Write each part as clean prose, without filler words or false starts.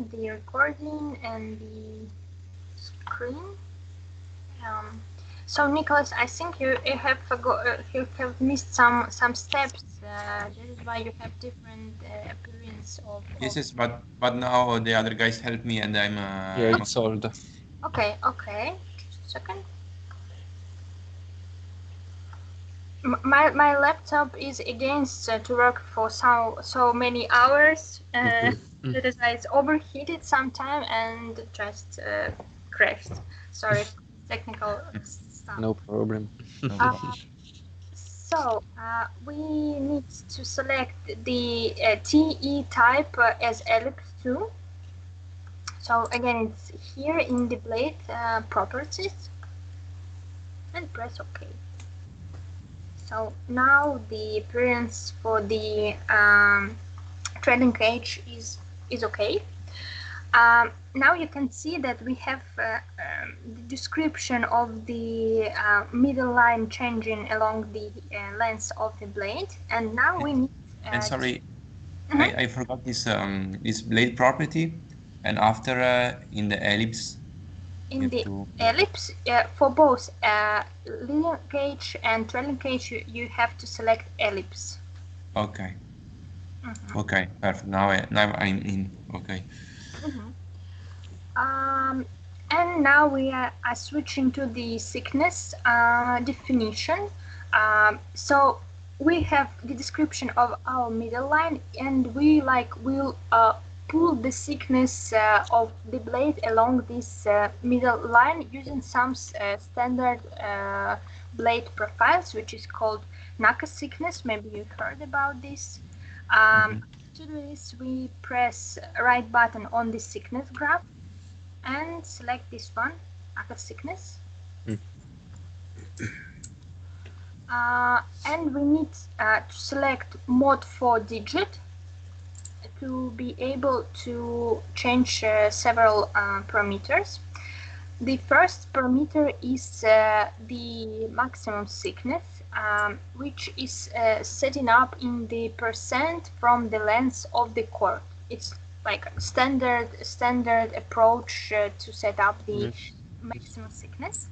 open the recording and the screen. So Nicholas, I think you have missed some steps. That is why you have different appearance of. Yes, yes, but now the other guys help me, and I'm. Yeah, it's solved. Okay, okay. Just a second. My laptop is against to work for so many hours. That is why it's overheated sometime and just crashed. Sorry, technical stuff. No problem. So we need to select the TE type as ellipse 2. So again, it's here in the blade properties and press OK. So now the appearance for the threading cage is okay. Now you can see that we have the description of the middle line changing along the length of the blade, and now we need. And sorry, I forgot this this blade property, and after in the ellipse. In the ellipse, for both linear cage and threading cage, you have to select ellipse. Okay. Okay, perfect. Now I'm in. Okay. And now we are switching to the thickness definition. So we have the description of our middle line, and we will pull the thickness of the blade along this middle line using some standard blade profiles, which is called knuckle thickness. Maybe you heard about this. To do this, we press right button on the thickness graph and select this one, knuckle thickness. And we need to select mode 4 digit to be able to change several parameters. The first parameter is the maximum thickness, which is setting up in the percent from the length of the cord. It's like a standard approach to set up the maximum thickness.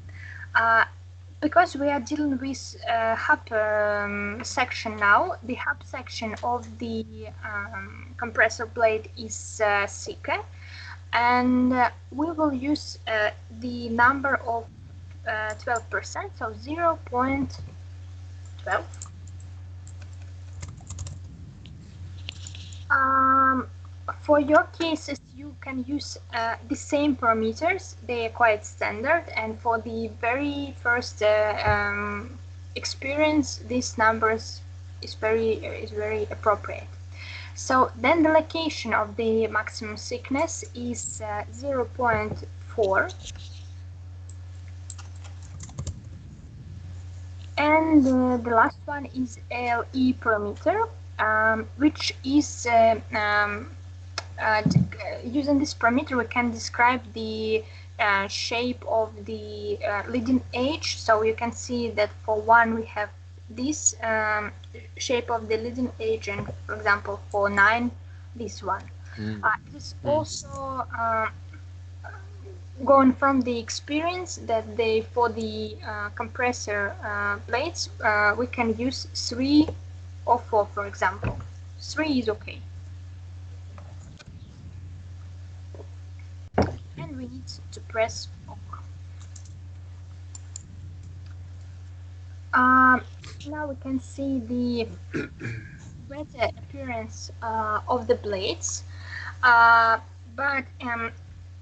Because we are dealing with hub section now, the hub section of the compressor blade is thicker, and we will use the number of 12%, so 0.12. For your cases, you can use the same parameters. They are quite standard, and for the very first experience, these numbers is very appropriate. So then the location of the maximum thickness is 0.4, and the last one is LE parameter, which is using this parameter we can describe the shape of the leading edge. So you can see that for one we have this shape of the leading edge, and for example for 9 this one. It is also going from the experience that for the compressor blades we can use 3 or 4, for example. 3 is okay. And we need to press OK. Now we can see the better appearance of the blades, but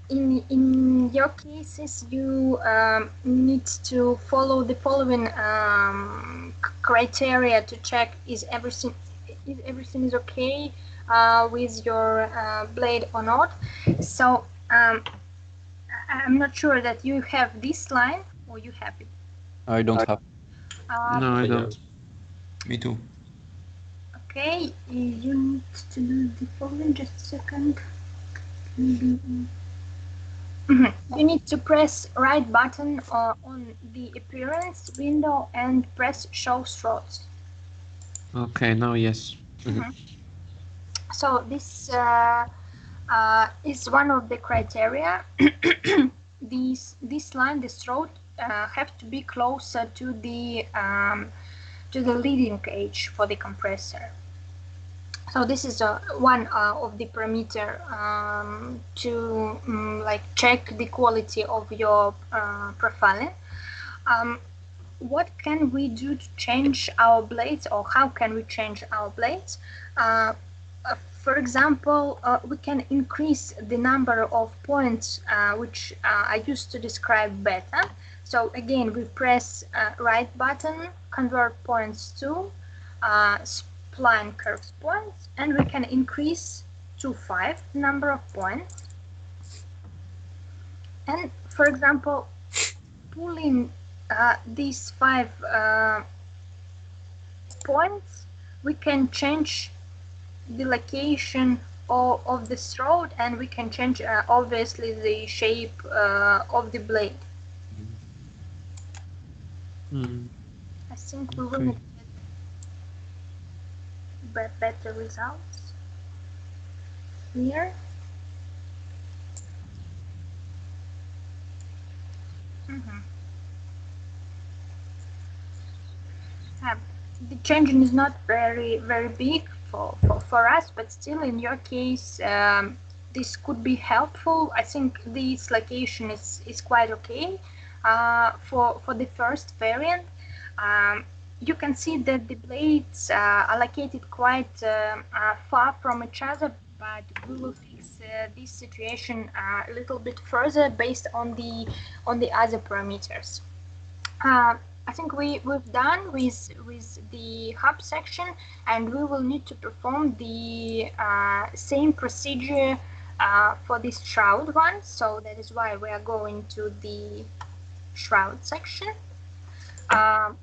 in your cases you need to follow the following criteria to check is everything is okay with your blade or not. So I'm not sure that you have this line or you have it. I don't have. No, I don't. Me too. Okay, you need to do the following. Just a second. Maybe. You need to press right button on the appearance window and press show slots. Okay, now yes. So this is one of the criteria. This line, this road, have to be closer to the leading edge for the compressor. So this is one of the parameter to like check the quality of your profiling. What can we do to change our blades, or how can we change our blades? For example, we can increase the number of points which I used to describe better. So again, we press right button, convert points to spline curves points, and we can increase to 5 number of points. And for example, pulling these 5 points, we can change the location of this road, and we can change obviously the shape of the blade. I think we will get better results here. The changing is not very big for us, but still in your case this could be helpful. I think this location is quite okay for the first variant. You can see that the blades are located quite far from each other, but we will fix this situation a little bit further based on the other parameters. I think we've done with the hub section, and we will need to perform the same procedure for this shroud one. So that is why we are going to the shroud section.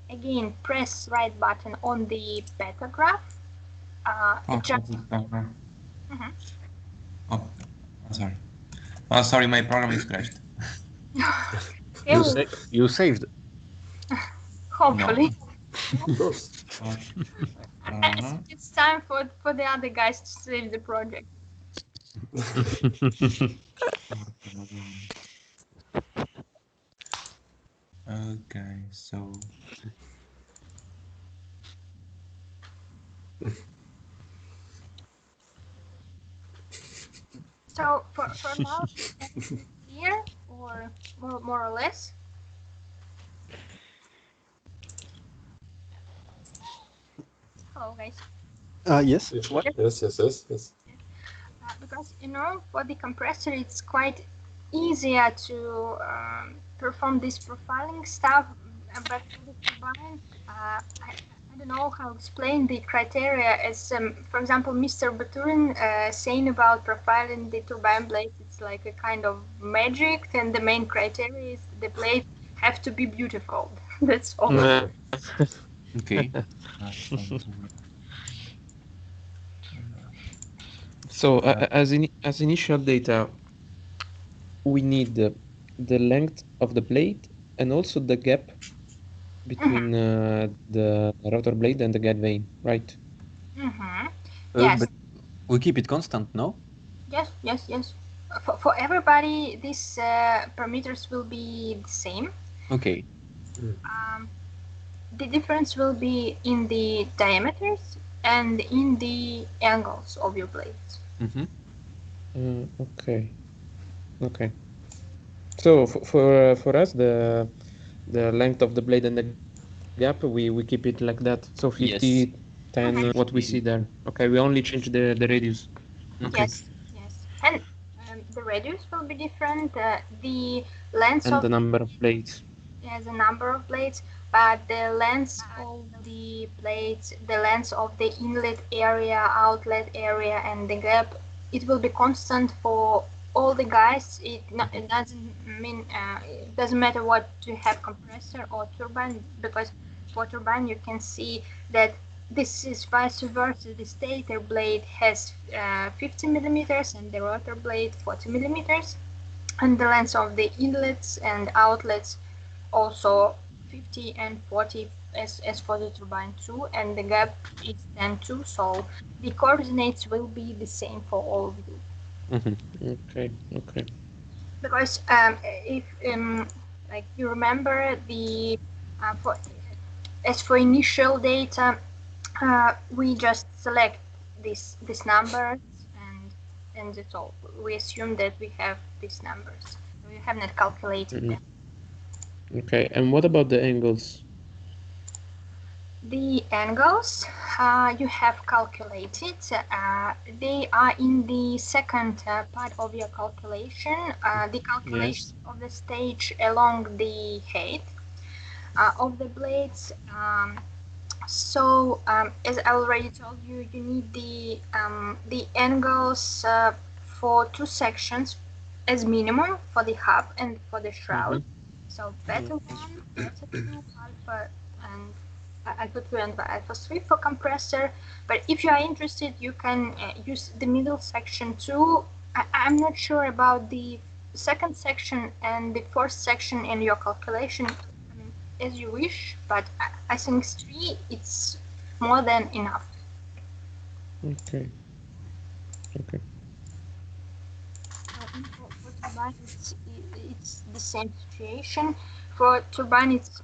Again, press right button on the beta graph. Sorry. Oh, sorry, my program is crashed. You saved. Hopefully. No. It's time for the other guys to save the project. Okay, so for now, here or more or less. Hello, guys. Yes. What? Yes. Because for the compressor, it's quite easier to perform this profiling stuff, but for the turbine, I don't know how to explain the criteria. As for example, Mr. Baturin saying about profiling the turbine blades, it's like a kind of magic, and the main criteria is the blades have to be beautiful. That's all. okay. So as initial data, we need the length of the blade and also the gap between the rotor blade and the guide vane, right? Yes. But we keep it constant, no? Yes. For everybody, these parameters will be the same. Okay. The difference will be in the diameters and in the angles of your blades. Okay. So for us, the length of the blade and the gap, we keep it like that. So 50, Yes. 10, what we see there. Okay, we only change the radius. Okay. Yes. And the radius will be different. The length and of the number of blades. Yes, the number of blades, but the length of the blades, the length of the inlet area, outlet area, and the gap, it will be constant for all the guys. It doesn't mean it doesn't matter what you have, compressor or turbine, because for turbine you can see that this is vice versa. The stator blade has 50 millimeters and the rotor blade 40 millimeters, and the length of the inlets and outlets also 50 and 40 as for the turbine too, and the gap is 10 too, so the coordinates will be the same for all of you. Okay, okay. Because if like you remember the as for initial data, we just select these numbers and that's all. We assume that we have these numbers. We have not calculated them. Okay, and what about the angles? The angles you have calculated, they are in the second part of your calculation, the calculation Yes. of the stage along the head of the blades. So as I already told you, you need the angles for two sections as minimum for the hub and for the shroud. So beta 1, beta 2, alpha and alpha 2 and alpha 3 for compressor. But if you are interested, you can use the middle section too. I'm not sure about the second section and the fourth section in your calculation. I mean, as you wish, but I think 3 it's more than enough. Okay. Okay. For turbine, it's the same situation. For turbine, it's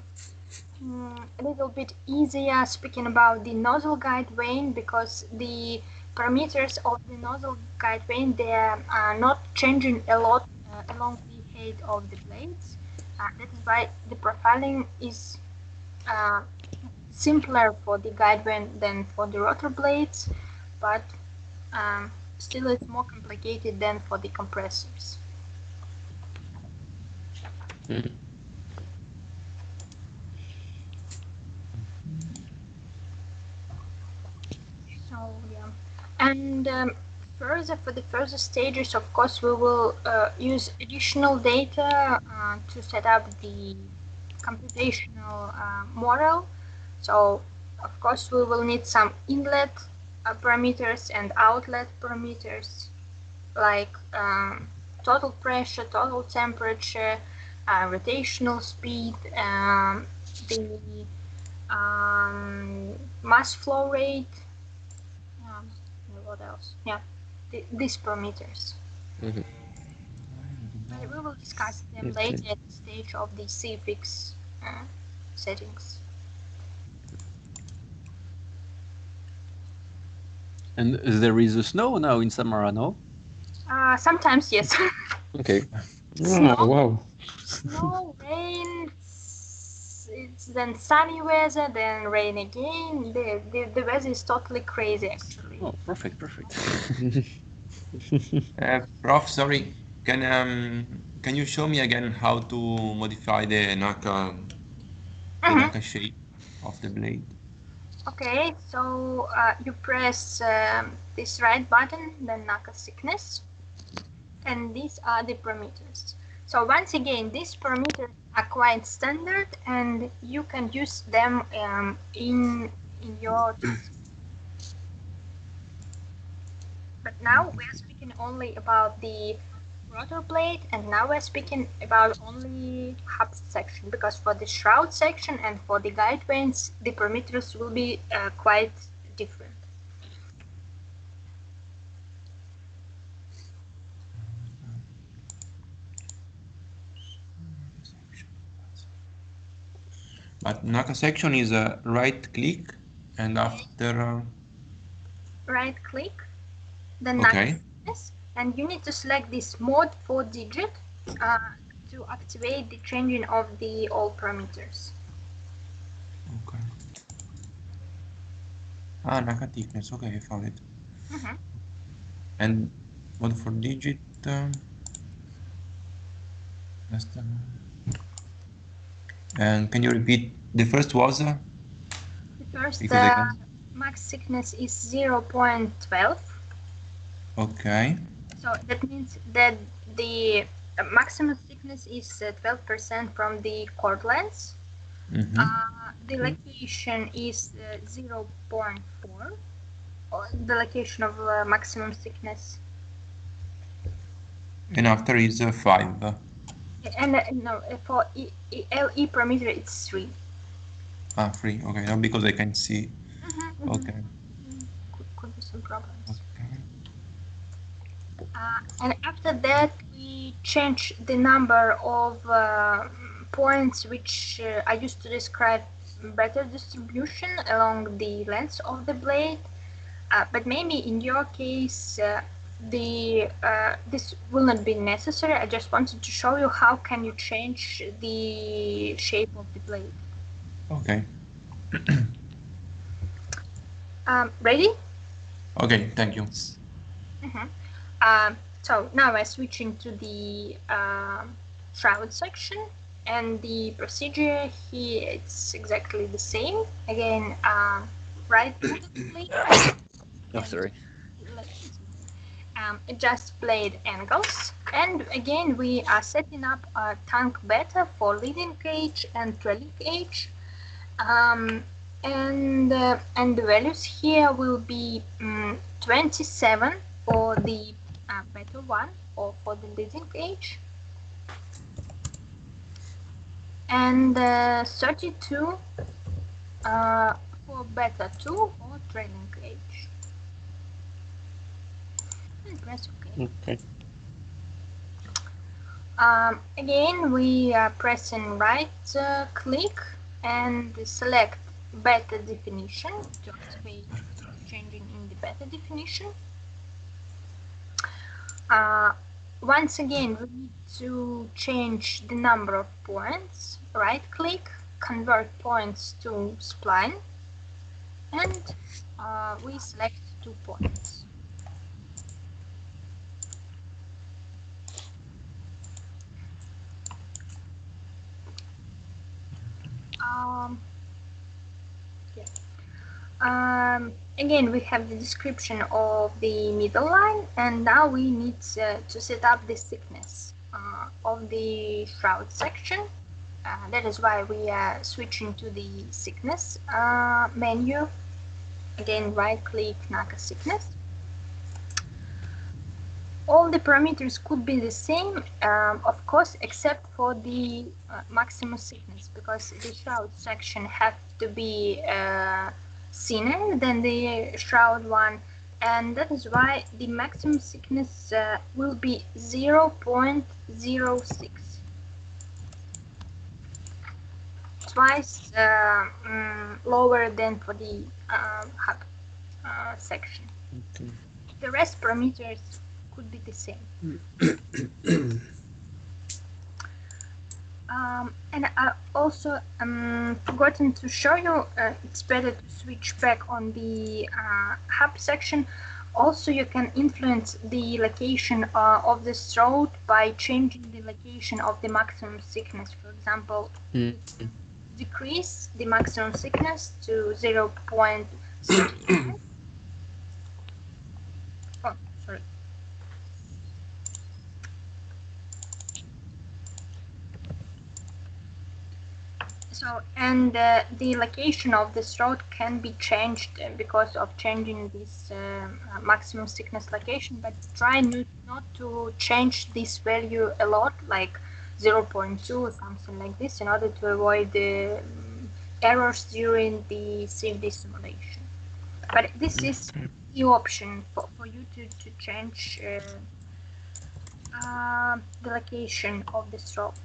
a little bit easier speaking about the nozzle guide vane, because the parameters of the nozzle guide vane, they are not changing a lot along the head of the blades. That is why the profiling is simpler for the guide vane than for the rotor blades, but still it's more complicated than for the compressors. So yeah, and further for the further stages, of course, we will use additional data to set up the computational model. So of course, we will need some inlet parameters and outlet parameters, like total pressure, total temperature, rotational speed, the mass flow rate. What else? Yeah, these parameters. Mhm. But we will discuss them Okay. later at the stage of the CFX settings. And there is a snow now in Samara, no? Sometimes yes. Okay. Snow, Wow. snow, rain. It's then sunny weather, then rain again. The weather is totally crazy, actually. Oh, perfect, perfect. Prof, sorry, can you show me again how to modify the Naka shape of the blade? Okay, so you press this right button, then Naka thickness, and these are the parameters. So once again, these parameters are quite standard, and you can use them in your task. But now we're speaking only about the rotor blade, and now we're speaking about only hub section, because for the shroud section and for the guide vanes, the parameters will be quite different. But Naka section is a right click and after Right click, then okay. Naka, and you need to select this mode 4 digit to activate the changing of the all parameters. Okay. Ah, Naka thickness. Okay, I found it. And what for digit? Just, and can you repeat? The first was The first because I can. max thickness is 0.12. Okay. So that means that the maximum thickness is 12% from the cord length. The location is 0.4, or the location of maximum thickness. And after is 5. And no, for LE parameter, it's 3. Ah, 3. Okay, no, because I can see. Okay. Could be some problems. Okay. And after that, we change the number of points which are used to describe better distribution along the length of the blade. But maybe in your case, this will not be necessary. I just wanted to show you how can you change the shape of the blade. Okay. Ready? Okay, thank you. So now we're switching to the shroud section, and the procedure here it's exactly the same. Again, right click. Oh, sorry. Adjust blade angles, and again we are setting up a tank beta for leading edge and trailing edge, and the values here will be 27 for the beta 1 or for the leading edge, and 32 for beta 2 or trailing edge. And press OK. Okay. Again, we are pressing right click and select beta definition to activate changing in the beta definition. Once again, we need to change the number of points. Right click, convert points to spline, and we select 2 points. Again, we have the description of the middle line, and now we need to set up the thickness of the shroud section. That is why we are switching to the thickness menu. Again, right click, NACA thickness. All the parameters could be the same, of course, except for the maximum thickness, because the shroud section has to be thinner than the shroud one, and that is why the maximum thickness will be 0.06, twice lower than for the hub section. Okay. The rest parameters could be the same. And I also forgotten to show you, it's better to switch back on the hub section. Also, you can influence the location of the throat by changing the location of the maximum thickness. For example, decrease the maximum thickness to 0.35. Oh, sorry. So, and the location of the throat can be changed because of changing this maximum thickness location, but try not to change this value a lot, like 0.2 or something like this, in order to avoid errors during the 3D simulation. But this is the option for you to change the location of the throat.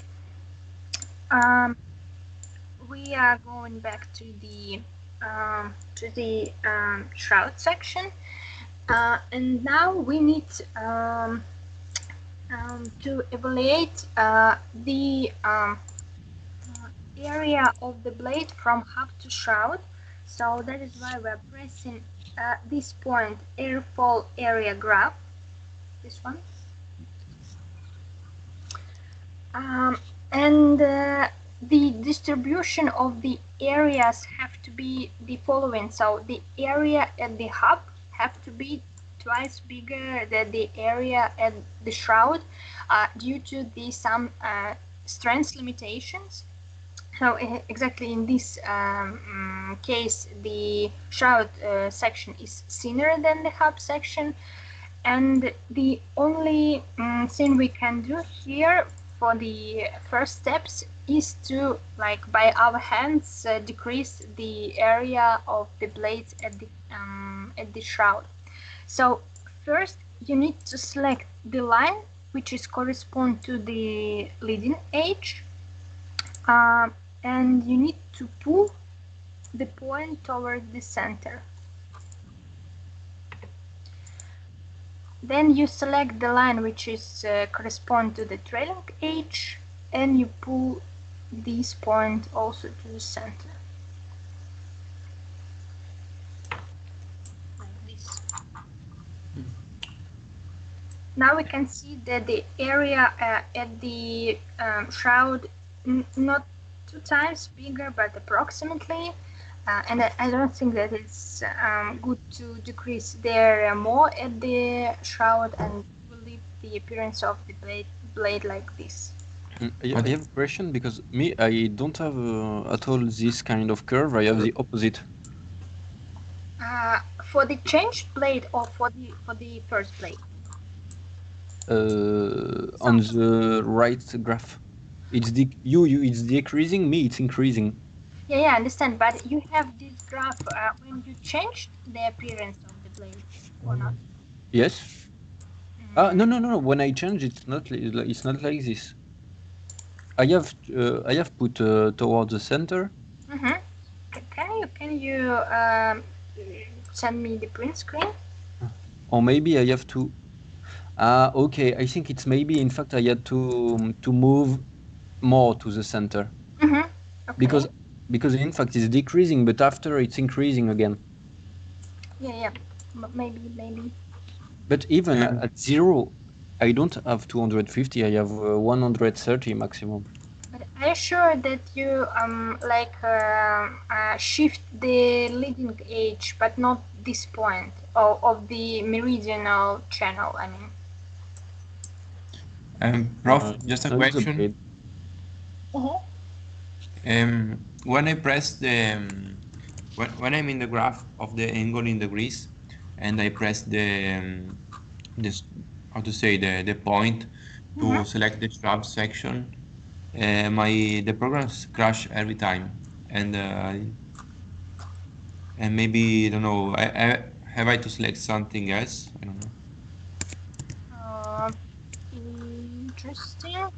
We are going back to the shroud section, and now we need to evaluate the area of the blade from hub to shroud. So that is why we are pressing this point, airfall area graph, this one, and the distribution of the areas have to be the following. So the area at the hub have to be twice bigger than the area at the shroud due to some strength limitations. So exactly in this case, the shroud section is thinner than the hub section, and the only thing we can do here for the first steps is to, like, by our hands decrease the area of the blades at the shroud. So first, you need to select the line which is correspond to the leading edge, and you need to pull the point toward the center. Then you select the line which is correspond to the trailing edge, and you pull this point also to the center. Like this. Now we can see that the area at the shroud not 2 times bigger, but approximately. And I don't think that it's good to decrease the area more at the shroud, and will leave the appearance of the blade like this. I have a question, because I don't have at all this kind of curve. I have the opposite. For the changed blade or for the first blade? On the right graph, it's it's decreasing. Me, it's increasing. Yeah, I understand. But you have this graph when you changed the appearance of the blade, or not? Yes. No. When I change, it's not like this. I have put towards the center. Mm-hmm. Can you send me the print screen? Or maybe I have to. Okay. I think it's maybe, in fact, I had to move more to the center. Mm-hmm. Okay. Because in fact it's decreasing, but after it's increasing again. Yeah. Maybe. But even at 0, I don't have 250. I have 130 maximum. But are you sure that you shift the leading edge, but not this point of the meridional channel? I mean. Prof, just a No, it's question. okay. When I press the when I'm in the graph of the angle in degrees, and I press this, how to say, the point to select the shroud section, the programs crash every time, and maybe, I don't know, have I to select something else? I don't know. Interesting.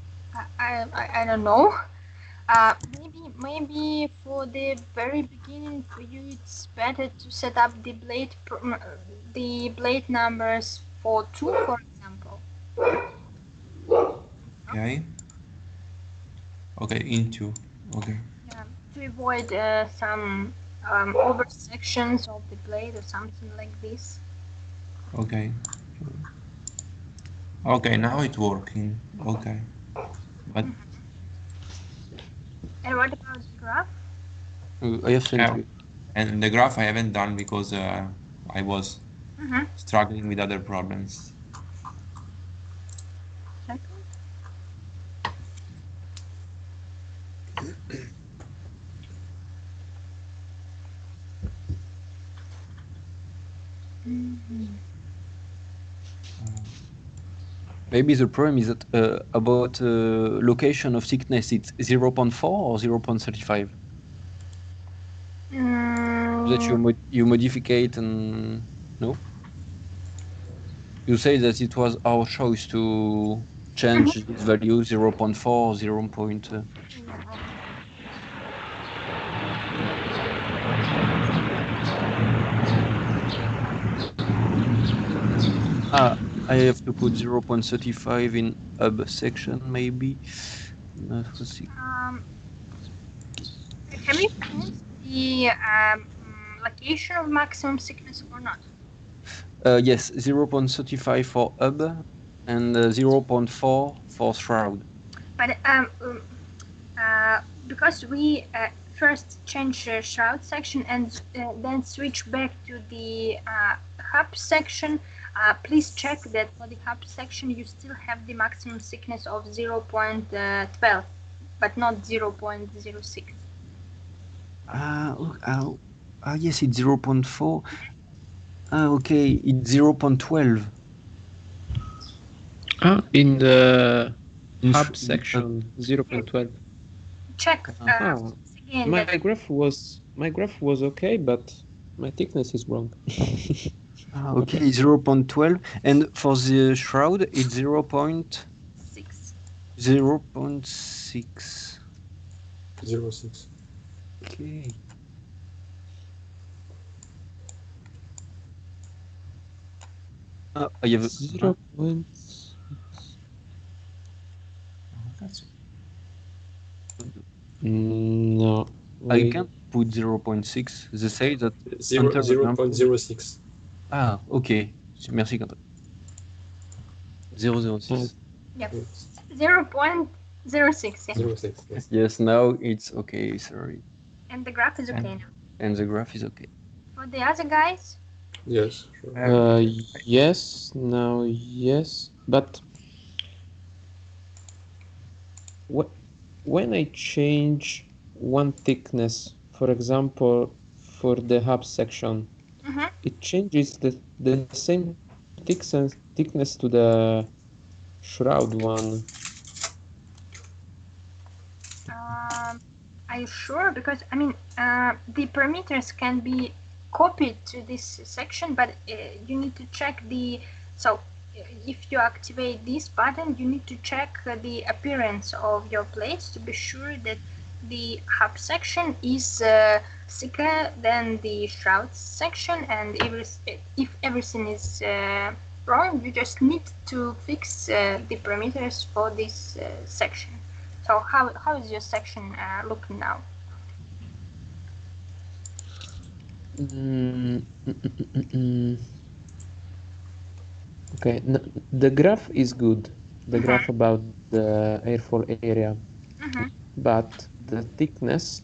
I don't know. Maybe for the very beginning for you it's better to set up the blade numbers for 2, for example. Okay, into. Okay. Yeah, to avoid some over sections of the blade or something like this. Okay. Okay, now it's working. Okay. But And what about the graph? I have sent you. and the graph I haven't done because I was struggling with other problems. Maybe the problem is that about location of thickness, it's 0.4 or 0.35. That you modificate, and no? You say that it was our choice to change this value 0.4, 0. I have to put 0.35 in hub section, maybe. Let's see. Have you changed the location of maximum thickness or not? Yes, 0.35 for hub and 0.4 for shroud. But because we first change the shroud section and then switch back to the hub section, please check that for the hub section you still have the maximum thickness of 0.12, but not 0.06. Yes, it's 0.4. Okay, it's 0.12. In the hub section, 0.12. Check again. My graph was okay, but my thickness is wrong. Okay, 0.12. And for the shroud, it's 0.06. 0.6. Okay. I have 0. No, I wait. can't put 0.6. They say that 0.06. Ah, okay. Merci, Quentin. 0.06. Yep. 0.06. Yeah. 0.6. Yes. Yes, now it's okay, sorry. And the graph is okay now. And the graph is okay. For the other guys, Yes. Sure. Yes, now yes, but when I change one thickness, for example, for the hub section, it changes the same thickness to the shroud one. are you sure? Because I mean, the parameters can be copied to this section, but you need to check the. So, if you activate this button, you need to check the appearance of your plates to be sure that the hub section is thicker than the shroud section, and if everything is wrong, you just need to fix the parameters for this section. So how is your section looking now? Okay, the graph is good. The graph about the airfall area, but the thickness,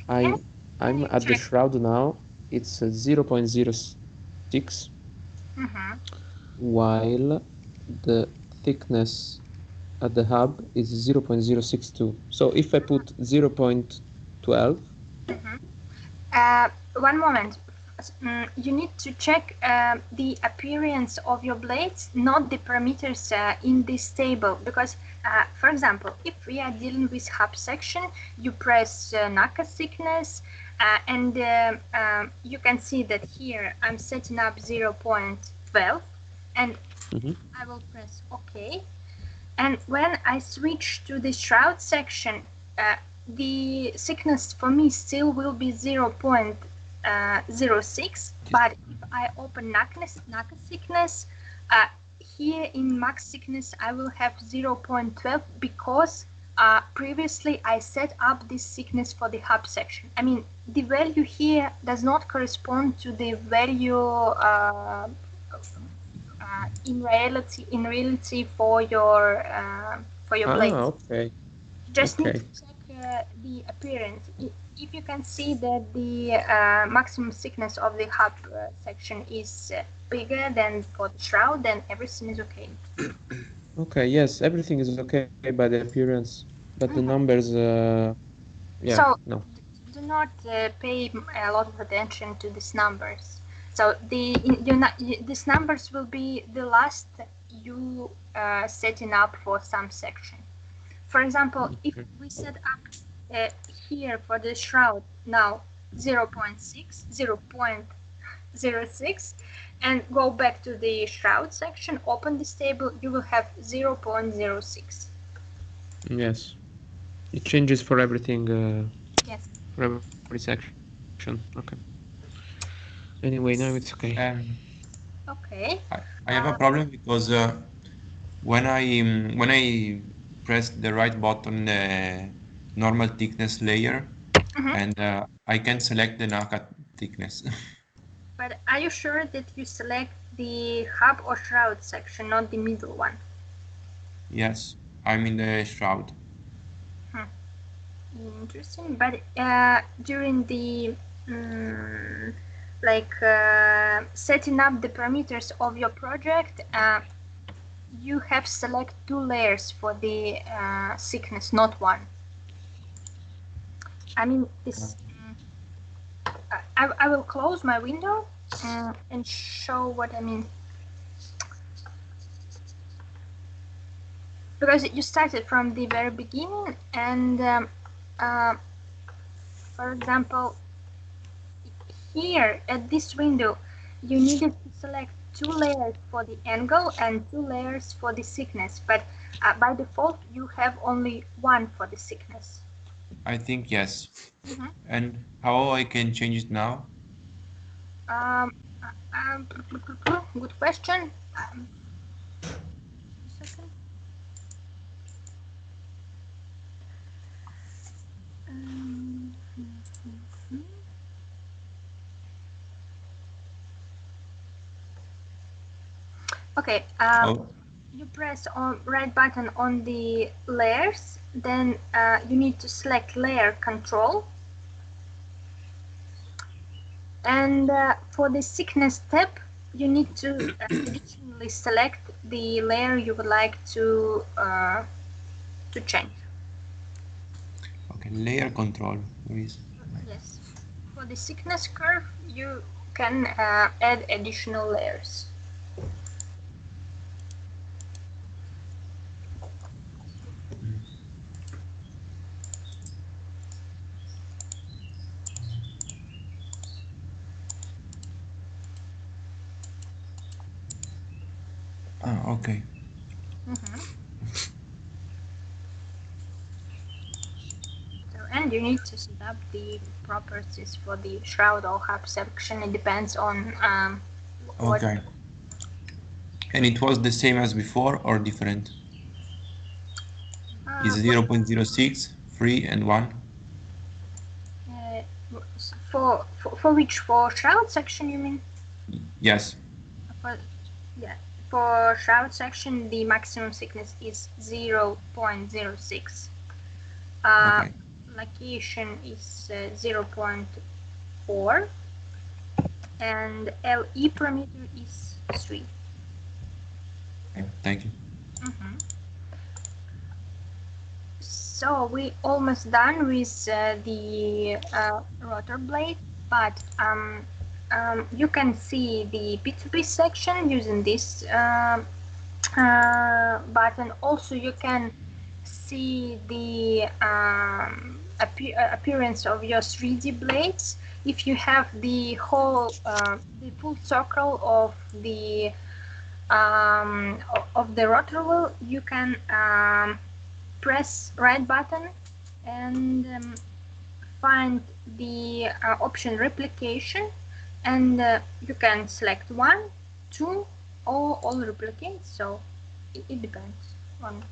I'm at the shroud now. It's 0.06, while the thickness at the hub is 0.062. So if I put 0.12, One moment. You need to check the appearance of your blades, not the parameters in this table. Because, for example, if we are dealing with hub section, you press knuckle thickness, and you can see that here I'm setting up 0.12, and I will press OK. And when I switch to the shroud section, the thickness for me still will be 0.06, but if I open knuckle thickness, here in max thickness I will have 0.12 because previously I set up this thickness for the hub section. I mean, the value here does not correspond to the value in reality for your blades. okay. You just need Okay. to check the appearance. If you can see that the maximum thickness of the hub section is bigger than for the shroud, then everything is okay. Okay, yes, everything is okay by the appearance, but the numbers, yeah, So no. do not pay a lot of attention to these numbers. So these numbers will be the last you setting up for some section. For example, if we set up here for the shroud now 0.6, 0.06, and go back to the shroud section, open this table, you will have 0.06. Yes. It changes for everything, Yes. for every section. Okay. Anyway, now it's okay. Okay. I have a problem because when I press the right button, the normal thickness layer, and I can select the NACA thickness. But are you sure that you select the hub or shroud section, not the middle one? Yes, I'm in the shroud. Interesting. But during the setting up the parameters of your project, you have select 2 layers for the thickness, not one. I mean, this. I will close my window and show what I mean. Because you started from the very beginning, and for example, here at this window, you needed to select 2 layers for the angle and 2 layers for the thickness, but by default you have only 1 for the thickness. I think yes. And how I can change it now? Good question. A second. Okay. You press on right button on the layers, then you need to select layer control, and for the thickness tab you need to additionally select the layer you would like to change. Okay, layer control. Yes, for the thickness curve you can add additional layers. Okay. So, and you need to set up the properties for the shroud or hub section. It depends on what. Okay. And it was the same as before or different? Is 0.06, 3 and 1? For which? For shroud section you mean? Yes. Yeah. For shroud section the maximum thickness is 0.06. Okay. Location is 0.4 and LE parameter is 3. Okay, thank you. So we almost done with the rotor blade, but you can see the P2P section using this button. Also, you can see the appearance of your 3D blades. If you have the whole, the full circle of the rotor wheel, you can press right button and find the option replication, and you can select 1, 2 or all replicate, so it depends on.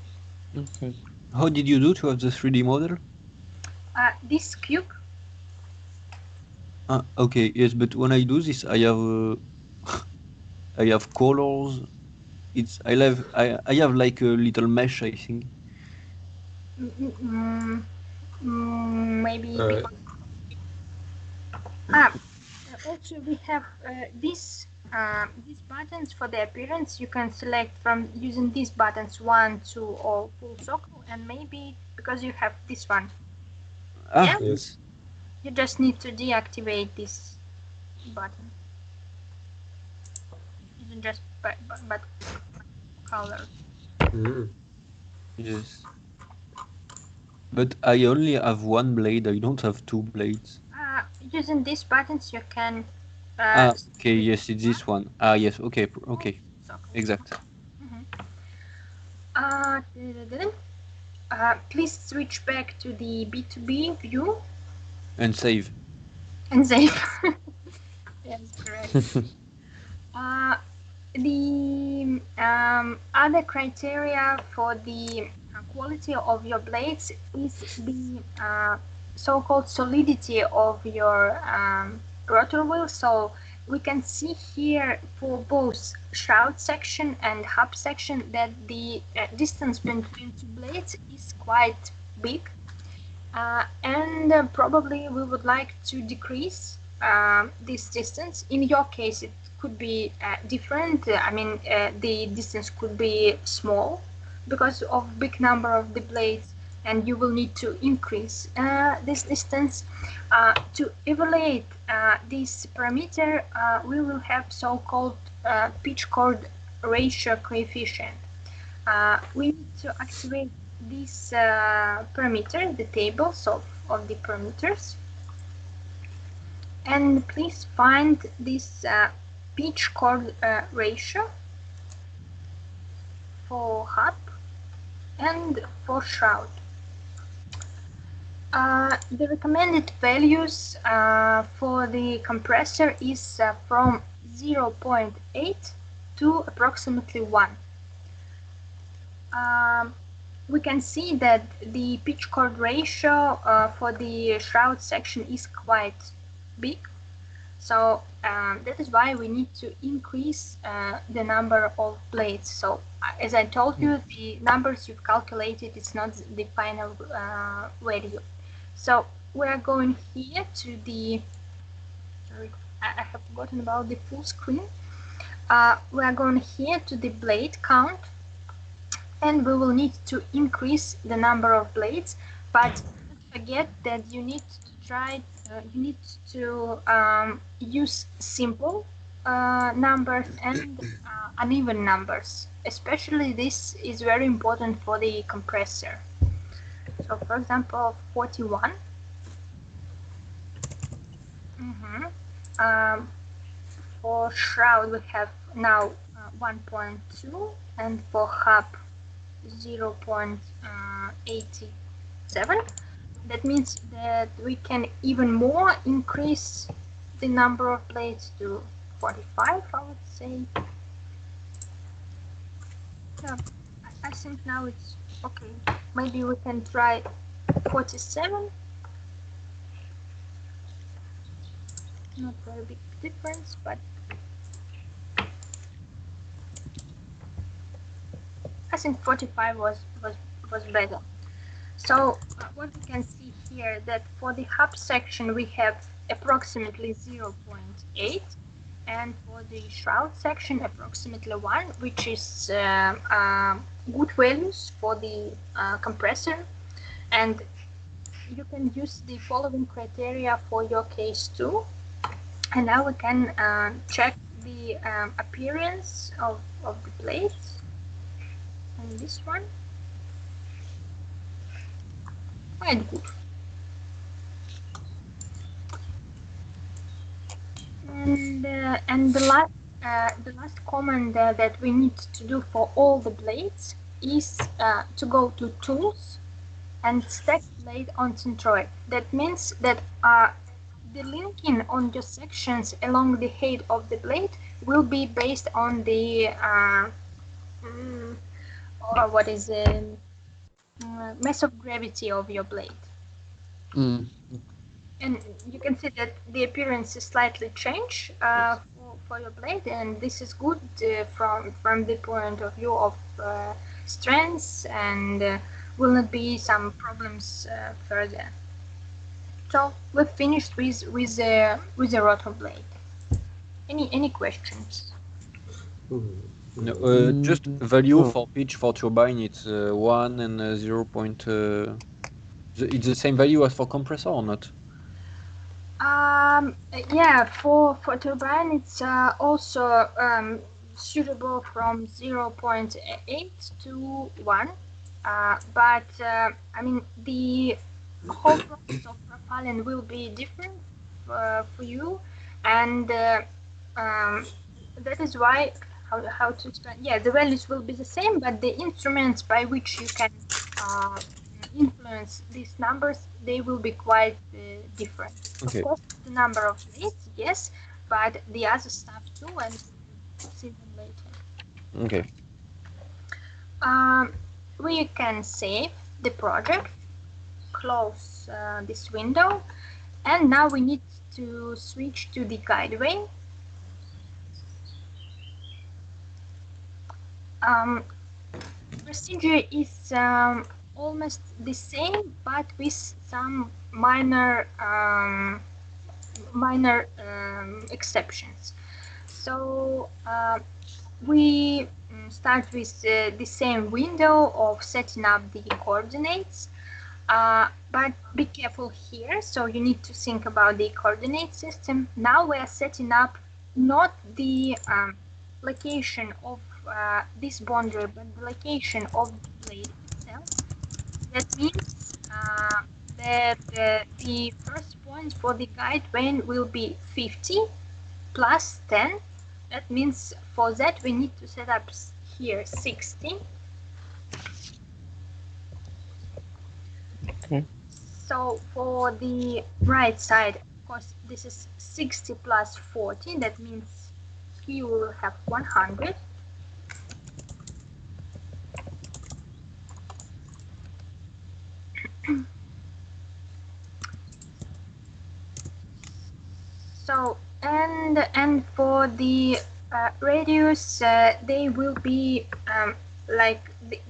Okay. How did you do to have the 3D model? This cube. Okay, yes, but when I do this, I have I have colors. I have like a little mesh, I think. Maybe because also we have these buttons for the appearance. You can select from using these buttons 1, 2 or full circle, and maybe because you have this one. Yeah? Yes. You just need to deactivate this button. Isn't just but color. Yes. But I only have one blade. I don't have 2 blades. Using these buttons, you can. Okay. Yes, it's this one. Yes. Okay. Okay. Exact. Please switch back to the B2B view And save. and save. Yes, correct. The other criteria for the quality of your blades is the so-called solidity of your rotor wheel. So we can see here for both shroud section and hub section that the distance between two blades is quite big, and probably we would like to decrease this distance. In your case it could be different. I mean the distance could be small because of big number of the blades, and you will need to increase this distance. To evaluate this parameter, we will have so-called pitch chord ratio coefficient. We need to activate this parameter, the tables of the parameters, and please find this pitch chord ratio for hub and for shroud. The recommended values for the compressor is from 0.8 to approximately 1. We can see that the pitch chord ratio for the shroud section is quite big. So that is why we need to increase the number of blades. So as I told you, the numbers you've calculated is not the final value. So we are going here to the, sorry, I have forgotten about the full screen. We are going here to the blade count, and we will need to increase the number of blades, but don't forget that you need to try, you need to use simple numbers and uneven numbers. Especially this is very important for the compressor. So for example, 41. For shroud we have now 1.2, and for hub 0.87. That means that we can even more increase the number of blades to 45, I would say. Yeah, I think now it's okay. Maybe we can try 47. Not very big difference, but I think 45 was better. So what we can see here, that for the hub section we have approximately 0.8, and for the shroud section approximately 1, which is good values for the compressor. And you can use the following criteria for your case too. And now we can check the appearance of the blades. And this one, quite good. And the last command that we need to do for all the blades is to go to Tools and Stack Blade on Centroid. That means that the linking on your sections along the head of the blade will be based on the what is the mass of gravity of your blade. And you can see that the appearance is slightly changed for your blade, and this is good from the point of view of strength, and will not be some problems further. So we've finished with the rotor blade. Any questions? No, just value for pitch for turbine, it's 1 and 0. It's the same value as for compressor or not? Yeah, for turbine it's also suitable from 0.8 to 1, but I mean the whole process of profiling will be different for you, and that is why how to explain. Yeah, the values will be the same, but the instruments by which you can influence these numbers, they will be quite different. Okay. Of course, the number of blades, yes, but the other stuff too, and we'll see them later. Okay. We can save the project, close this window, and now we need to switch to the guideway. Procedure is almost the same, but with some minor exceptions. So we start with the same window of setting up the coordinates, but be careful here. So you need to think about the coordinate system. Now we are setting up not the location of this boundary, but the location of the blade itself. That means that the first point for the guide vane will be 50 plus 10 That means for that we need to set up here 60. Okay. So for the right side, of course, this is 60 plus 40. That means here we will have 100. So and for the radius, they will be like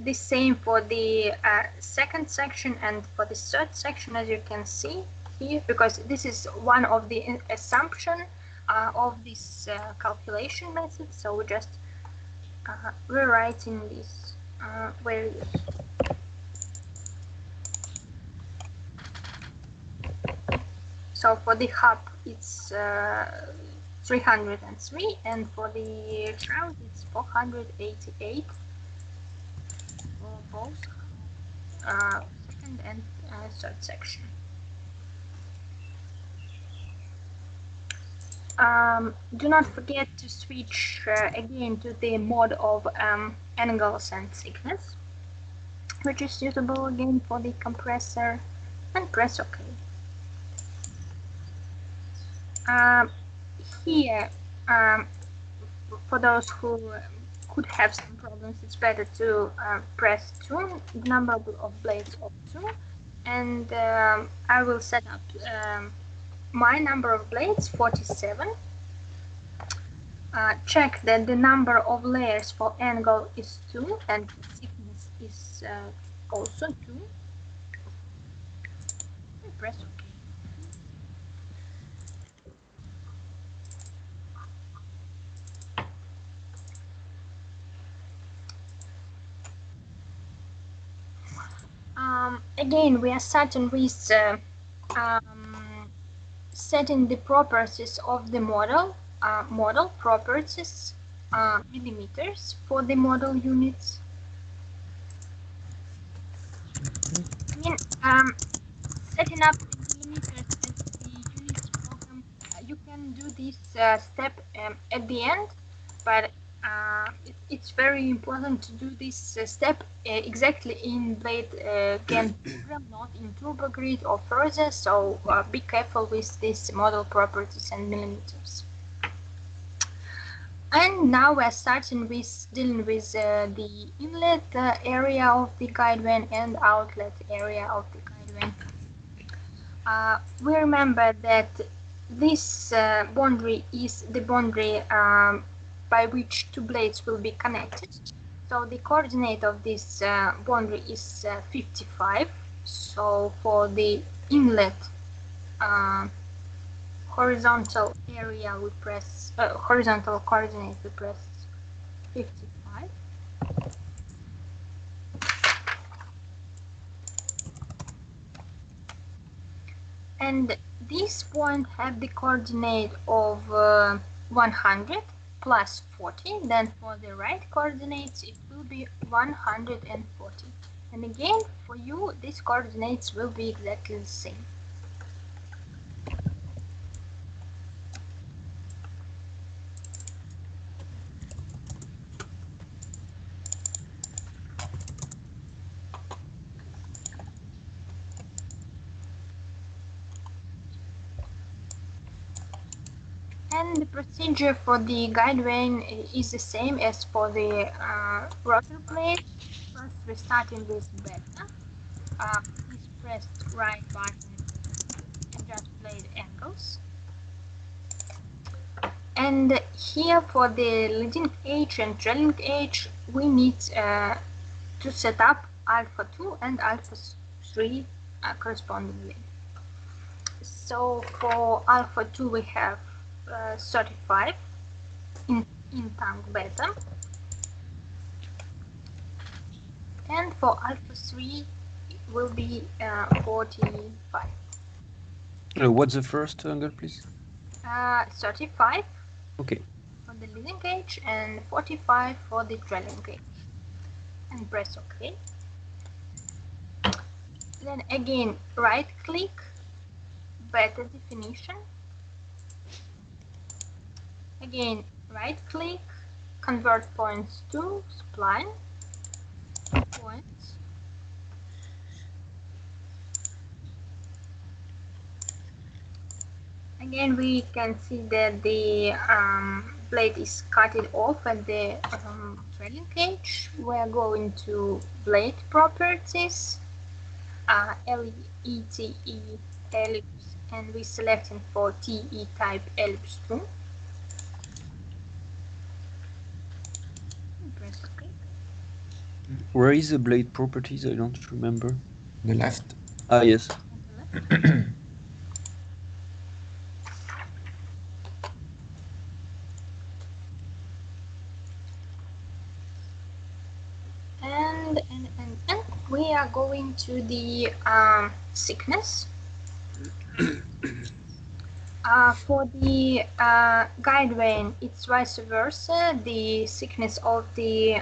the same for the second section and for the third section, as you can see here, because this is one of the assumption of this calculation method. So we're just rewriting this values. So for the hub, it's 303, and for the shroud, it's 488 for both second and third section. Do not forget to switch again to the mode of angles and thickness, which is suitable again for the compressor, and press OK. Here, for those who could have some problems, it's better to press 2, the number of blades of 2, and I will set up my number of blades, 47. Check that the number of layers for angle is 2 and thickness is also 2. And press OK. Again, we are starting with setting the properties of the model, model properties, millimeters for the model units. Again, setting up the millimeters as the units program, you can do this step at the end, but it's very important to do this step exactly in blade GAN program, not in TurboGrid or further, so be careful with these model properties and millimeters. And now we're starting with dealing with the inlet area of the guide vane and outlet area of the guide vane. We remember that this boundary is the boundary by which two blades will be connected. So the coordinate of this boundary is 55. So for the inlet horizontal area, we press horizontal coordinate, we press 55. And this point have the coordinate of 100 plus 40. Then for the right coordinates, it will be 140. And again, for you, these coordinates will be exactly the same. And the procedure for the guide vane is the same as for the rotor blade. First, we're starting with beta. Please press right button, adjust blade angles. And here for the leading edge and trailing edge, we need to set up alpha 2 and alpha 3 correspondingly. So for alpha 2 we have 35 in tongue beta, and for alpha 3 it will be 45. What's the first angle, please? 35 Okay. for the leading edge and 45 for the trailing edge. And press OK. Then again, right click, beta definition. Again, right click, convert points to spline, points. Again, we can see that the blade is cut off at the trailing edge. We are going to blade properties, LETE ellipse, and we selecting for TE type ellipse 2. Press OK. Where is the blade properties? I don't remember. The left. Ah, yes. And we are going to the thickness. For the guide vane, it's vice versa. The thickness of the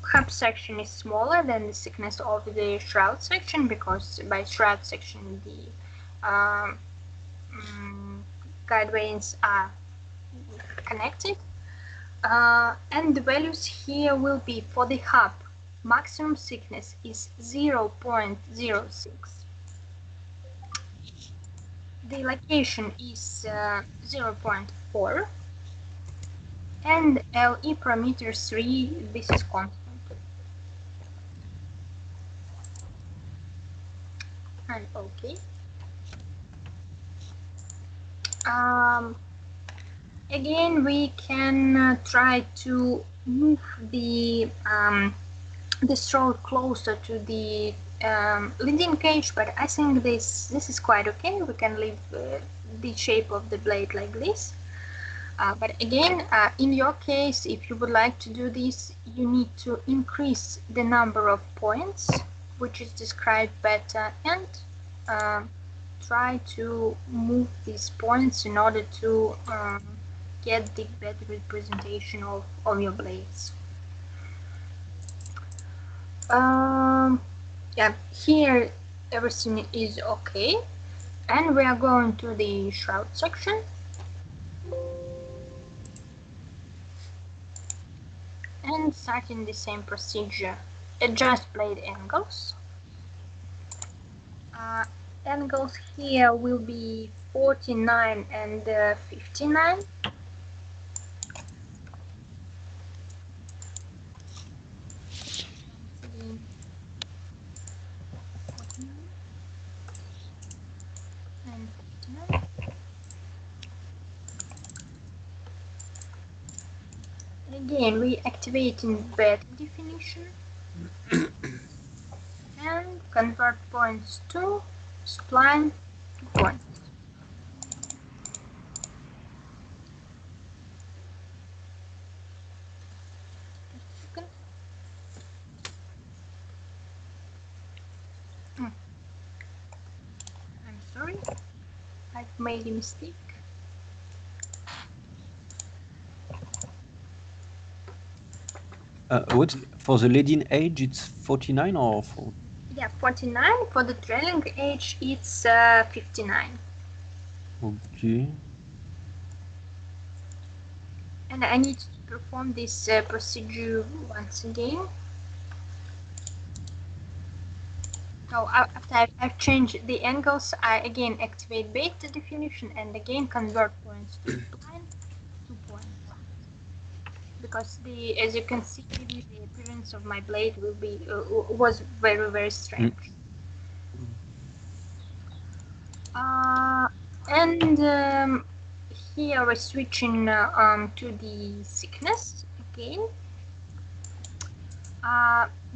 hub section is smaller than the thickness of the shroud section, because by shroud section the guide vanes are connected. And the values here will be for the hub. Maximum thickness is 0.06. The location is 0.4. And LE parameter 3, this is constant. And OK. Again, we can try to move the stroke closer to the leading edge, but I think this is quite okay. We can leave the shape of the blade like this. But again, in your case, if you would like to do this, you need to increase the number of points, which is described better, and try to move these points in order to get the better representation of your blades. Yeah, here everything is okay, and we are going to the shroud section. And starting the same procedure, adjust blade angles. Angles here will be 49 and 59. And 59. Again, we activating better definition and convert points to spline to points. I'm sorry, I've made a mistake. What for the leading edge? It's 49 or 4? Yeah, 49. For the trailing edge, it's 59. Okay. And I need to perform this procedure once again. So after I've changed the angles, I again activate beta definition and again convert points to spline to points. Because as you can see, the appearance of my blade will be was very strange. And here we're switching to the thickness again.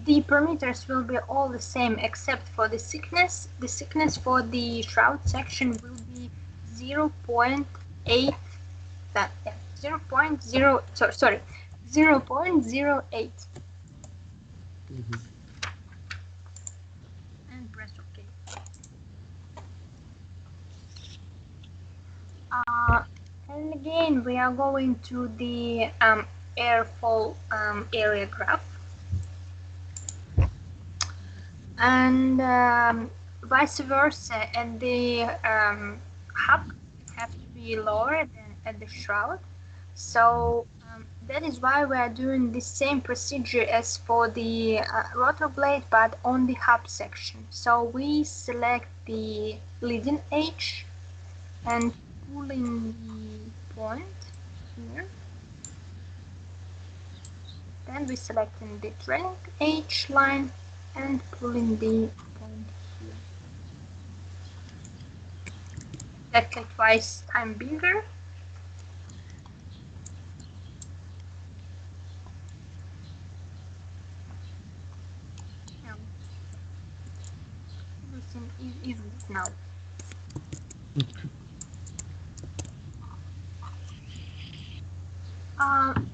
The parameters will be all the same except for the thickness. The thickness for the shroud section will be 0.8. 0.08. And press OK. And again, we are going to the airfall area graph. And vice versa, and the hub have to be lower than at the shroud. So that is why we are doing the same procedure as for the rotor blade, but on the hub section. So we select the leading edge and pull in the point here. Then we select in the trailing edge line and pull in the point here. Exactly twice time bigger. Everything is good now.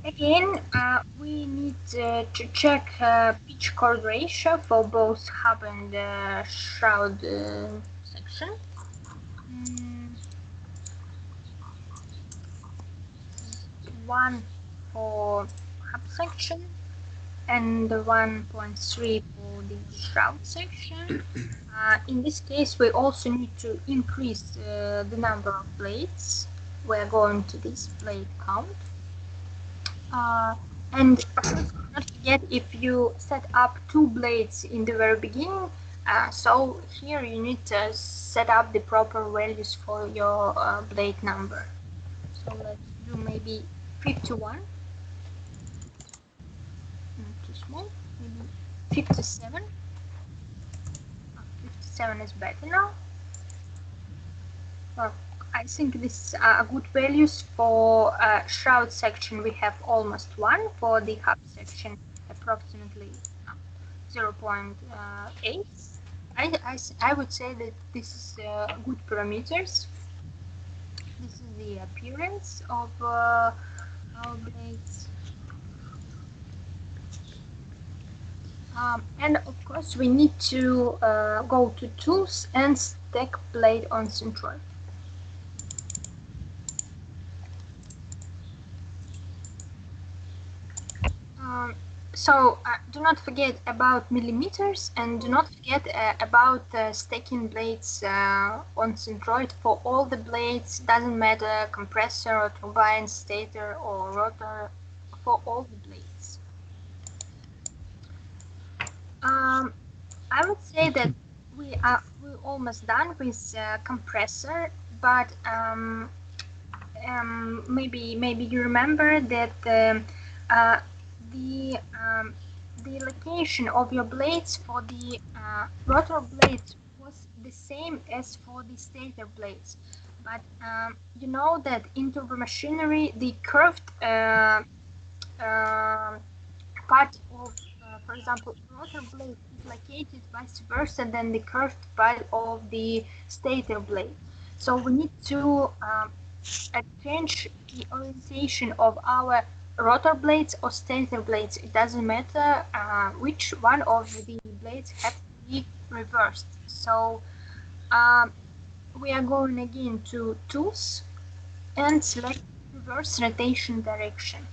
Again, we need to check pitch chord ratio for both hub and shroud section. 1 for hub section and 1.3 for the shroud section. In this case, we also need to increase the number of blades. We're going to this blade count. And of course, do not forget if you set up 2 blades in the very beginning, so here you need to set up the proper values for your blade number. So let's do maybe 51. Not too small. Maybe 57. 57 is better now. I think this are good values. For shroud section we have almost 1, for the hub section approximately 0.8. I would say that this is good parameters. This is the appearance of our blades. And of course we need to go to tools and stack blade on centroid. So do not forget about millimeters, and do not forget about stacking blades on centroid for all the blades. Doesn't matter compressor or turbine, stator or rotor, for all the blades. I would say that we're almost done with compressor, but maybe you remember that the location of your blades for the rotor blades was the same as for the stator blades, but you know that in turbomachinery the curved part of, for example, rotor blade is located vice versa than the curved part of the stator blade. So we need to change the orientation of our rotor blades or stator blades. It doesn't matter which one of the blades have to be reversed. So we are going again to tools and select reverse rotation direction.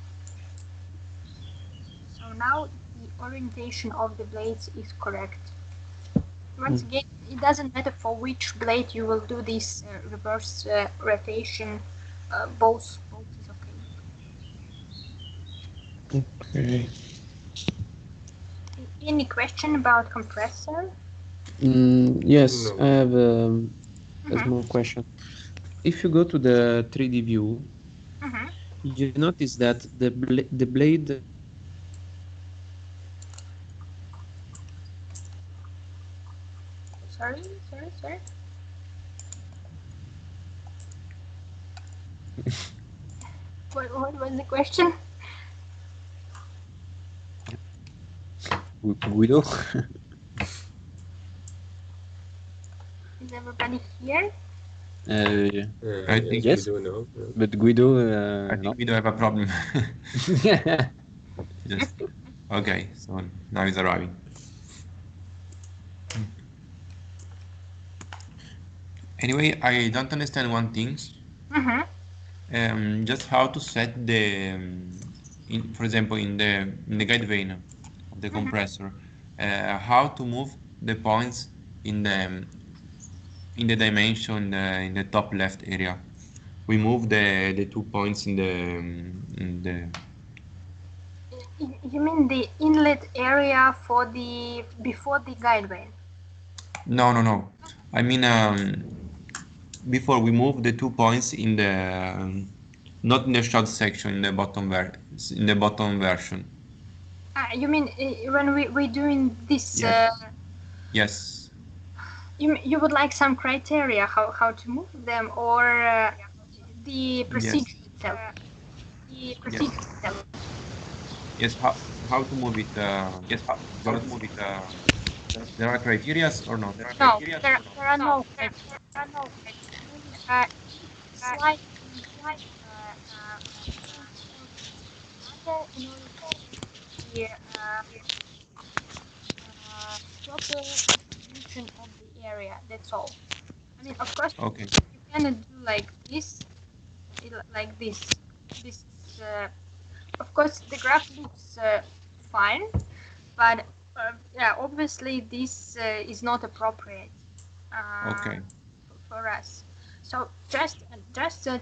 So now the orientation of the blades is correct. Once again, it doesn't matter for which blade you will do this reverse rotation, both is okay. Okay. Any question about compressor? Yes, No. I have a small question. If you go to the 3D view, you notice that the blade Sorry. What was the question? Guido? Is everybody here? I think yes, Guido, no. but Guido, I no. think we don't have a problem. Just okay, so now he's arriving. Anyway, I don't understand one thing. Just how to set the, for example, in the guide vane of the compressor, how to move the points in the dimension in the top left area. we move the 2 points in the. You mean the inlet area for before the guideway? No. I mean, before we move the 2 points in the not in the shroud section, in the bottom version. You mean when we're doing this? Yes. Yes. You would like some criteria how to move them, or the procedure itself? The procedure itself. Yes. How to move it? How to move it? There are criteria or not? No, there are no criteria. Each slide can be changed from another in order to get the proper distribution of the area. That's all. I mean, of course, Okay. you cannot do like this. This of course the graph looks fine, but yeah, obviously this is not appropriate Okay. for us. So just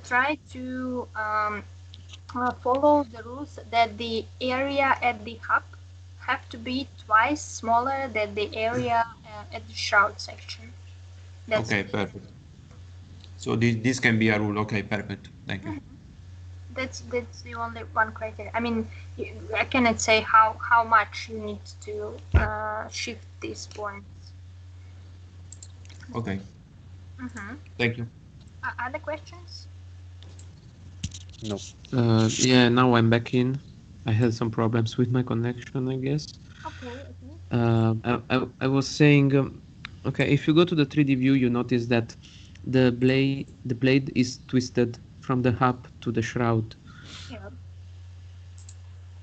try to follow the rules that the area at the hub have to be twice smaller than the area at the shroud section. That's okay, perfect. So this can be a rule. Okay, perfect. Thank you. That's the only one criteria. I mean, I cannot say how much you need to shift these points. Okay. Thank you. Other questions? No. Yeah, now I'm back in. I had some problems with my connection, I guess. Okay. I was saying, okay, if you go to the 3D view, you notice that the blade is twisted from the hub to the shroud. Yeah.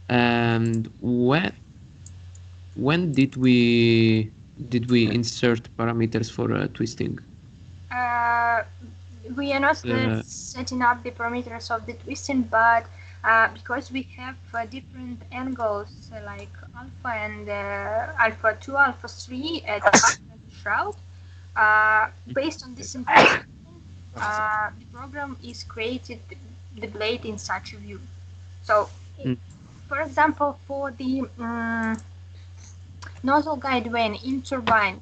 And when did we insert parameters for twisting? We are not setting up the parameters of the twisting, but because we have different angles like alpha and alpha 2, alpha 3 at the shroud, based on this information, the program is created the blade in such a view. So, for example, for the nozzle guide vane in turbine,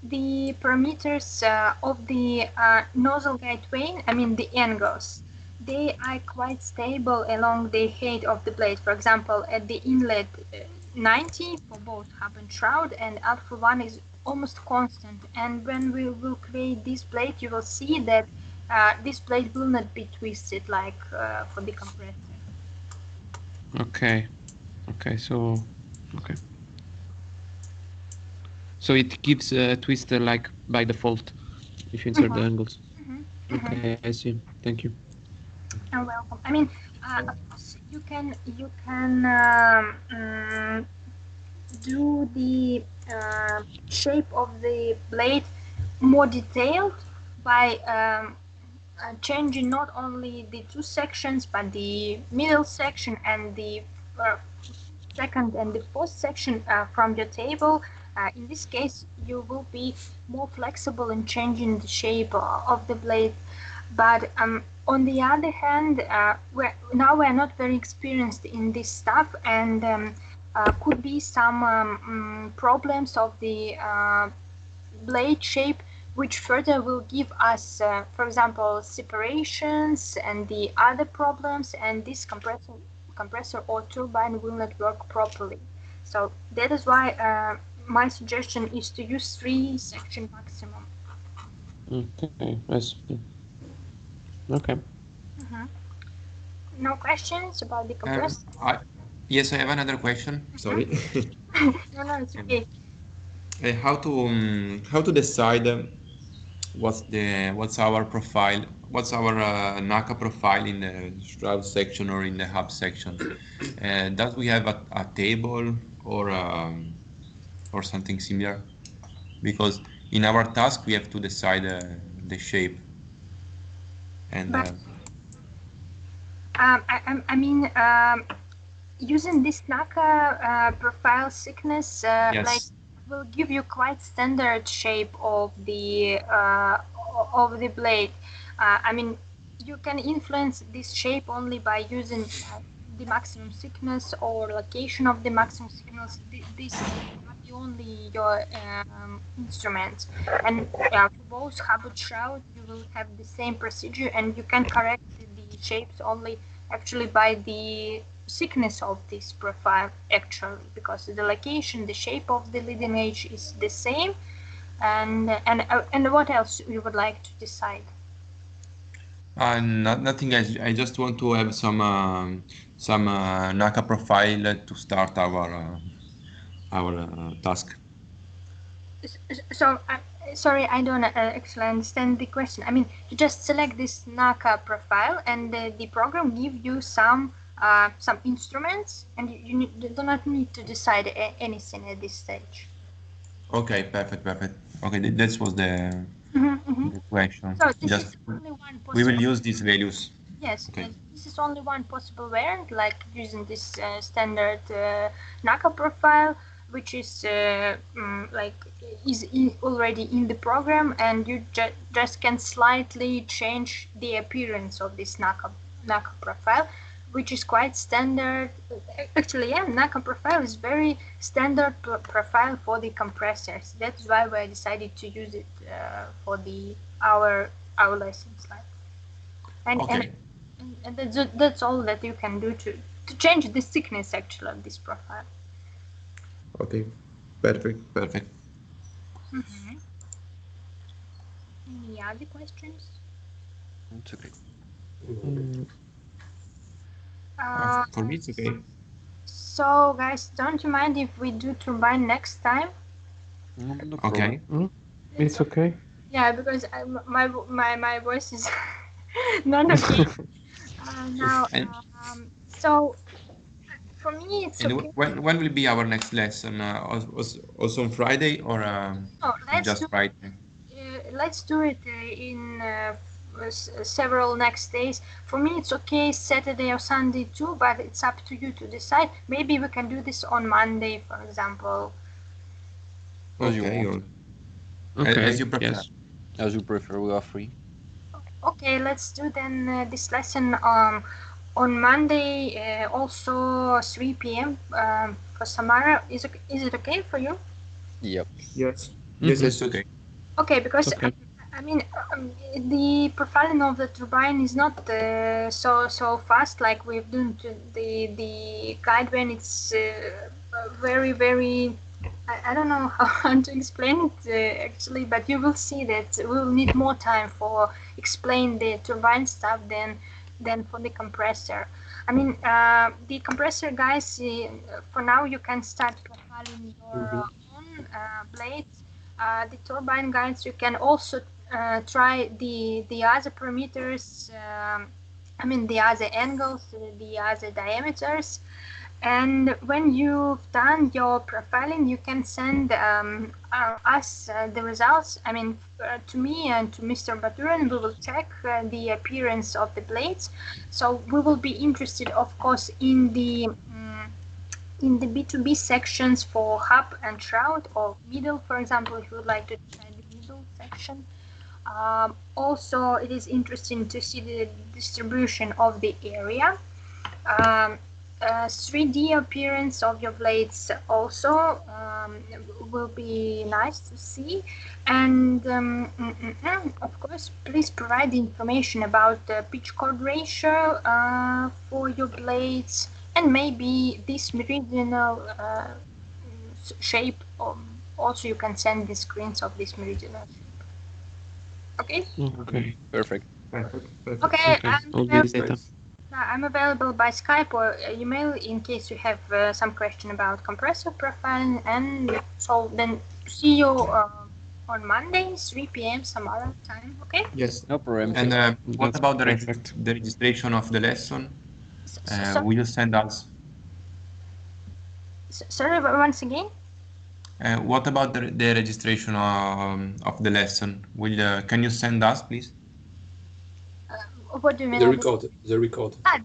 the parameters of the nozzle guide vane, I mean the angles, they are quite stable along the head of the blade. For example, at the inlet 90 for both hub and shroud, and alpha 1 is almost constant. And when we will create this blade, you will see that this blade will not be twisted like for the compressor. Okay. So it gives a twister like by default if you insert the angles. Okay, I see. Thank you. You're welcome. I mean, you can do the shape of the blade more detailed by changing not only the two sections but the middle section and the second and the fourth section from your table. In this case, you will be more flexible in changing the shape of the blade. But on the other hand, we're not very experienced in this stuff, and could be some problems of the blade shape, which further will give us, for example, separations and the other problems, and this compressor or turbine will not work properly. So that is why my suggestion is to use 3 section maximum. Okay, I see. Okay. No questions about the compressor? Yes, I have another question. Sorry. No, it's okay. How to decide what's our profile, what's our NACA profile in the shroud section or in the hub section? Does we have a table or something similar? Because in our task we have to decide the shape. And I mean, using this NACA profile thickness yes. like will give you quite standard shape of the blade. I mean, you can influence this shape only by using the maximum thickness or location of the maximum thickness. This are the only your instruments, and for both hub and shroud you will have the same procedure, and you can correct the shapes only actually by the thickness of this profile actually, because the location, the shape of the leading edge is the same. And what else you would like to decide? Nothing. I just want to have some NACA profile to start our task. So, sorry, I don't actually understand the question. I mean, you just select this NACA profile, and the program give you some instruments, and you do not need to decide anything at this stage. Okay, perfect. Okay, that was the question. So this is only one possible. We will use these values. Yes, okay. Yes, this is only one possible variant, like using this standard NACA profile, which is already in the program, and you just can slightly change the appearance of this NACA profile, which is quite standard. Actually, yeah, NACA profile is very standard profile for the compressors. That's why we decided to use it for our lesson slide. And that's all that you can do to change the thickness actually of this profile. Okay, perfect. Any other questions? It's okay. For me, it's okay. So, guys, don't you mind if we do turbine next time? No okay. It's okay. Yeah, because my voice is not okay now. So for me, it's and okay. When will be our next lesson? Also on Friday or just Friday? Let's do it in several next days. For me, it's okay Saturday or Sunday too, but it's up to you to decide. Maybe we can do this on Monday, for example. Okay. As you prefer. Yes. As you prefer, we are free. Okay, let's do then this lesson on Monday, also 3 p.m. For Samara. Is it okay for you? Yep. Yes. Yes, It's okay. Okay, because I mean the profiling of the turbine is not so fast like we've done to the guide when it's very. I don't know how to explain it actually, but you will see that we'll need more time for explain the turbine stuff than for the compressor. I mean, the compressor guys, for now you can start profiling your own blades. The turbine guides, you can also try the other parameters. I mean, the other angles, the other diameters. And when you've done your profiling, you can send us the results. I mean, to me and to Mr. Baturin, we will check the appearance of the blades. So we will be interested, of course, in the B2B sections for hub and shroud, or middle, for example, if you would like to try the middle section. Also, it is interesting to see the distribution of the area. 3D appearance of your blades also will be nice to see. And of course, please provide the information about the pitch chord ratio for your blades, and maybe this meridional shape. Also, you can send the screens of this meridional shape. Okay? Okay. Perfect. Okay. All this data. I'm available by Skype or email in case you have some question about compressor profiling. And so then see you on Monday, 3 p.m. Samara time. Okay? Yes. No problem. And what about the perfect. registration of the lesson? So, Will you send us? sorry, once again? What about the registration of the lesson? Can you send us, please? What do you mean? The record. The recording. I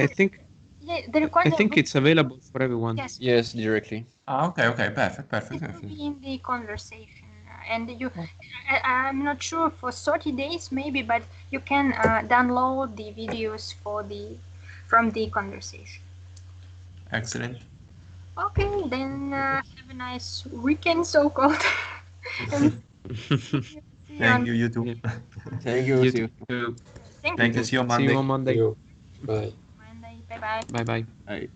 think the recording. I think it's available for everyone. Yes. Yes, directly. Okay, perfect. It will be in the conversation. and I'm not sure for 30 days maybe, but you can download the videos from the conversation. Excellent. Okay, then have a nice weekend, so-called. And see Thank you, you too. Yeah. Thank you. You See you. too. Thank Thank you. you. See you on See you Monday. on Monday. You. Bye. Monday. Bye-bye. Bye bye. Bye.